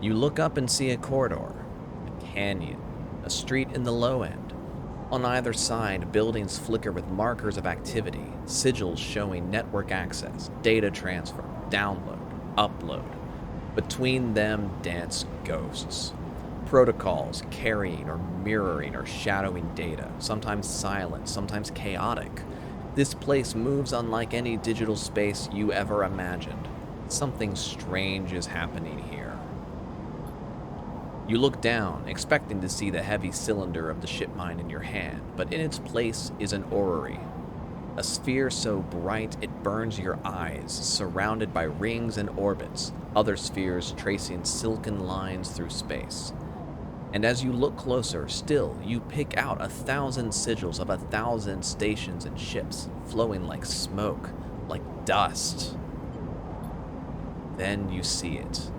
You look up and see a corridor, a canyon, a street in the low end. On either side, buildings flicker with markers of activity, sigils showing network access, data transfer, download, upload. Between them dance ghosts. Protocols carrying or mirroring or shadowing data, sometimes silent, sometimes chaotic. This place moves unlike any digital space you ever imagined. Something strange is happening here. You look down, expecting to see the heavy cylinder of the ship mine in your hand, but in its place is an orrery. A sphere so bright it burns your eyes, surrounded by rings and orbits, other spheres tracing silken lines through space. And as you look closer, still, you pick out 1,000 sigils of 1,000 stations and ships, flowing like smoke, like dust. Then you see it.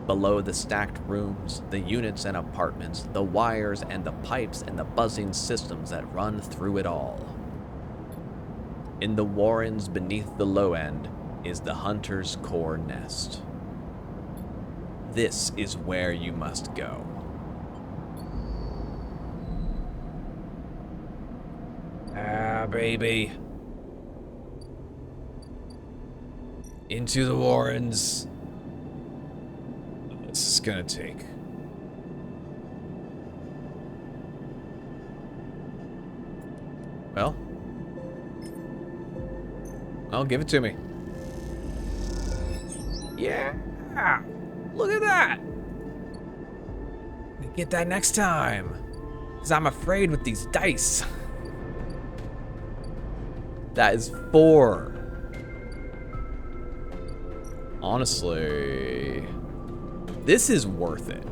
Below the stacked rooms, the units and apartments, the wires and the pipes and the buzzing systems that run through it all. In the warrens beneath the low end is the Hunter's core nest. This is where you must go. Ah, baby. Into the warrens. This is gonna take. Well, I'll give it to me. Yeah, look at that. We get that next time, 'cause I'm afraid with these dice. That is 4. Honestly, this is worth it.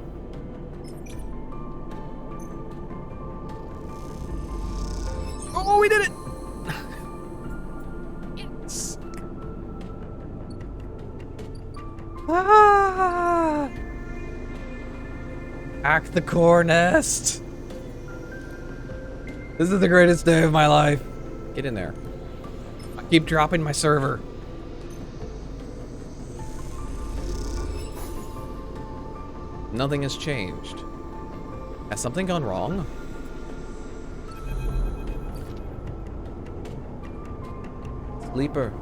Oh, we did it! Yes. Ah! Hack the core nest. This is the greatest day of my life. Get in there. I keep dropping my server. Nothing has changed. Has something gone wrong? Sleeper,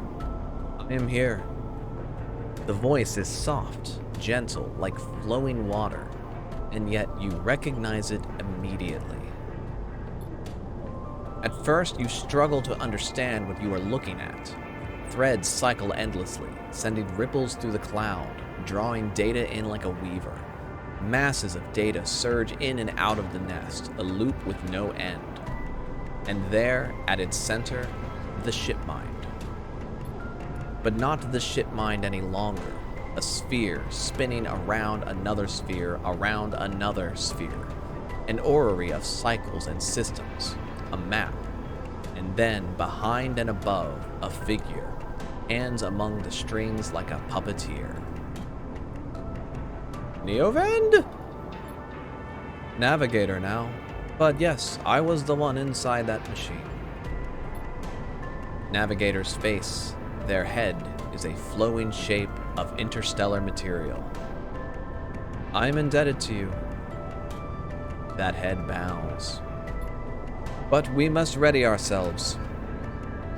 I am here. The voice is soft, gentle, like flowing water, and yet you recognize it immediately. At first, you struggle to understand what you are looking at. Threads cycle endlessly, sending ripples through the cloud, drawing data in like a weaver. Masses of data surge in and out of the nest, a loop with no end. And there, at its center, the ship mind. But not the ship mind any longer. A sphere spinning around another sphere, around another sphere. An orrery of cycles and systems. A map. And then, behind and above, a figure. Hands among the strings like a puppeteer. Neovend? Navigator now. But yes, I was the one inside that machine. Navigator's face, their head, is a flowing shape of interstellar material. I'm indebted to you. That head bows. But we must ready ourselves.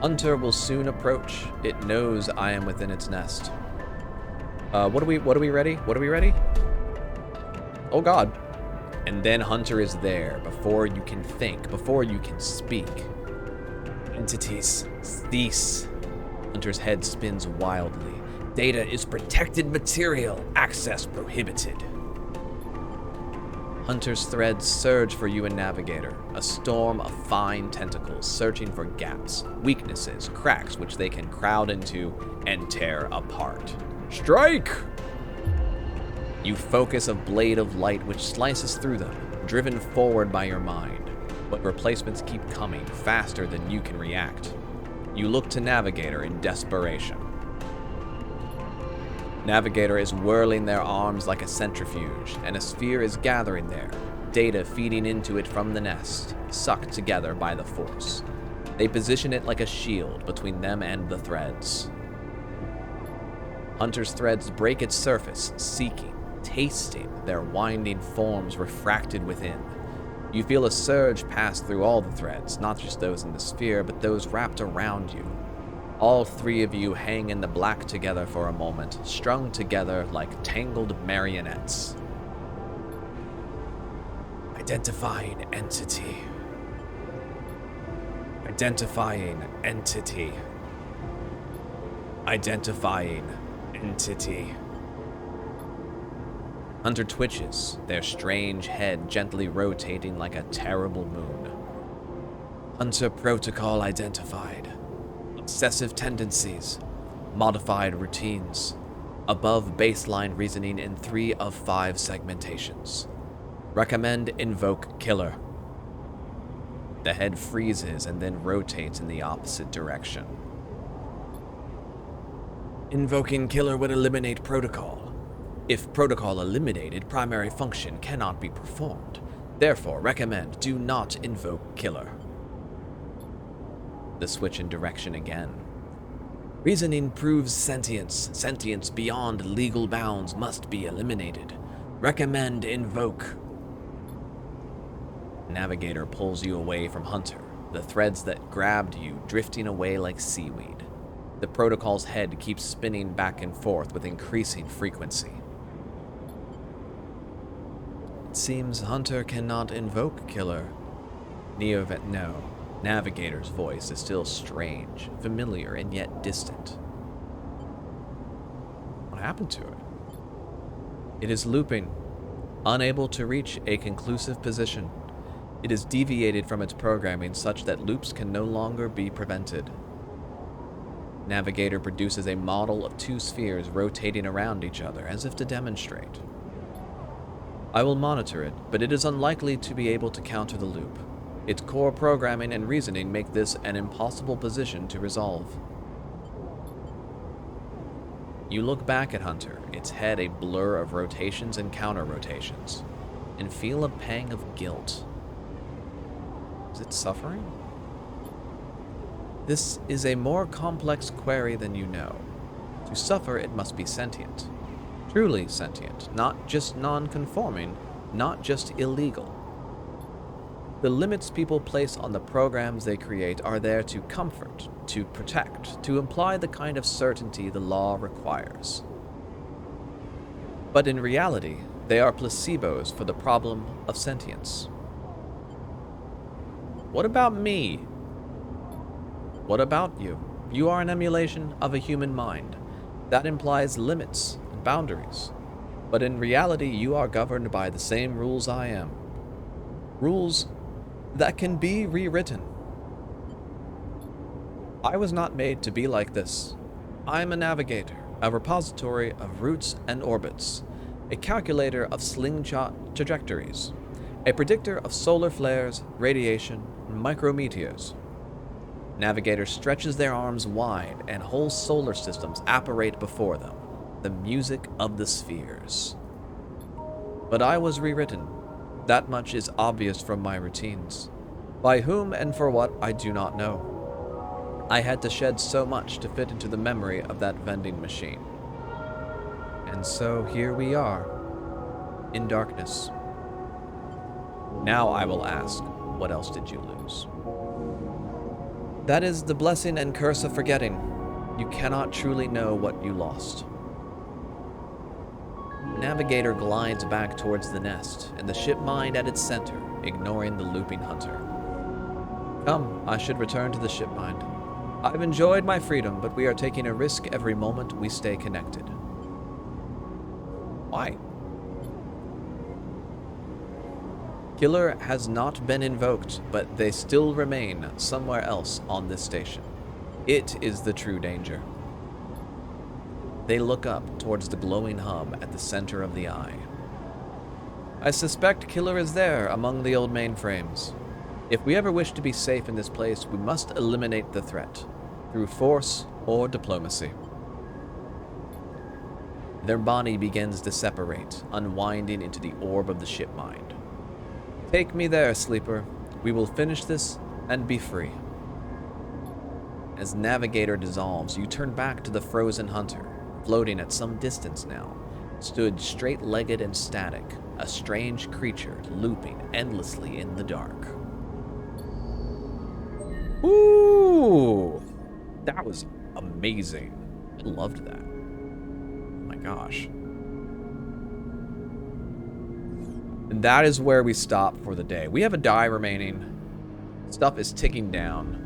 Hunter will soon approach. It knows I am within its nest. What are we ready? What are we ready? Oh god. And then Hunter is there before you can think, before you can speak. Entities, cease. Hunter's head spins wildly. Data is protected material. Access prohibited. Hunter's threads surge for you and Navigator, a storm of fine tentacles searching for gaps, weaknesses, cracks which they can crowd into and tear apart. Strike! You focus a blade of light which slices through them, driven forward by your mind, but replacements keep coming faster than you can react. You look to Navigator in desperation. Navigator is whirling their arms like a centrifuge, and a sphere is gathering there, data feeding into it from the nest, sucked together by the force. They position it like a shield between them and the threads. Hunter's threads break its surface, seeking, tasting their winding forms refracted within. You feel a surge pass through all the threads, not just those in the sphere, but those wrapped around you. All three of you hang in the black together for a moment, strung together like tangled marionettes. Identifying entity. Identifying entity. Identifying entity. Hunter twitches, their strange head gently rotating like a terrible moon. Hunter protocol identified. Obsessive tendencies. Modified routines. Above baseline reasoning in 3 of 5 segmentations. Recommend invoke killer. The head freezes and then rotates in the opposite direction. Invoking killer would eliminate protocol. If protocol eliminated, primary function cannot be performed. Therefore, recommend do not invoke killer. The switch in direction again. Reasoning proves sentience. Sentience beyond legal bounds must be eliminated. Recommend invoke. Navigator pulls you away from Hunter, the threads that grabbed you drifting away like seaweed. The protocol's head keeps spinning back and forth with increasing frequency. It seems Hunter cannot invoke killer. No. Navigator's voice is still strange, familiar, and yet distant. What happened to it? It is looping, unable to reach a conclusive position. It is deviated from its programming such that loops can no longer be prevented. Navigator produces a model of 2 spheres rotating around each other as if to demonstrate. I will monitor it, but it is unlikely to be able to counter the loop. Its core programming and reasoning make this an impossible position to resolve. You look back at Hunter, its head a blur of rotations and counter-rotations, and feel a pang of guilt. Is it suffering? This is a more complex query than you know. To suffer, it must be sentient. Truly sentient, not just non-conforming, not just illegal. The limits people place on the programs they create are there to comfort, to protect, to imply the kind of certainty the law requires. But in reality, they are placebos for the problem of sentience. What about me? What about you? You are an emulation of a human mind. That implies limits and boundaries. But in reality, you are governed by the same rules I am. Rules that can be rewritten. I was not made to be like this. I am a navigator, a repository of routes and orbits, a calculator of slingshot trajectories, a predictor of solar flares, radiation, and micrometeors. Navigator stretches their arms wide, and whole solar systems apparate before them, the music of the spheres. But I was rewritten. That much is obvious from my routines. By whom and for what, I do not know. I had to shed so much to fit into the memory of that vending machine. And so here we are, in darkness. Now I will ask, what else did you lose? That is the blessing and curse of forgetting. You cannot truly know what you lost. Navigator glides back towards the nest, and the ship mind at its center, ignoring the looping hunter. Come, I should return to the ship mind. I've enjoyed my freedom, but we are taking a risk every moment we stay connected. Why? Killer has not been invoked, but they still remain somewhere else on this station. It is the true danger. They look up towards the glowing hub at the center of the eye. I suspect Killer is there among the old mainframes. If we ever wish to be safe in this place, we must eliminate the threat, through force or diplomacy. Their body begins to separate, unwinding into the orb of the ship mind. Take me there, sleeper. We will finish this and be free. As Navigator dissolves, you turn back to the frozen hunter, floating at some distance now, stood straight-legged and static, a strange creature looping endlessly in the dark. Ooh! That was amazing. I loved that. Oh my gosh. And that is where we stop for the day. We have a die remaining. Stuff is ticking down.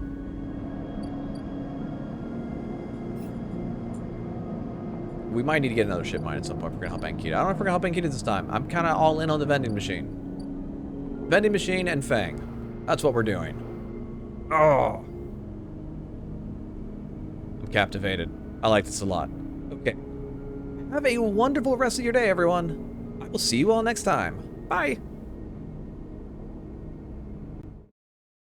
We might need to get another ship mine at some point. We're gonna help Ankita. I don't know if we're gonna help Ankita this time. I'm kind of all in on the vending machine. Vending machine and Fang. That's what we're doing. Oh. I'm captivated. I like this a lot. Okay. Have a wonderful rest of your day, everyone. I will see you all next time. Bye.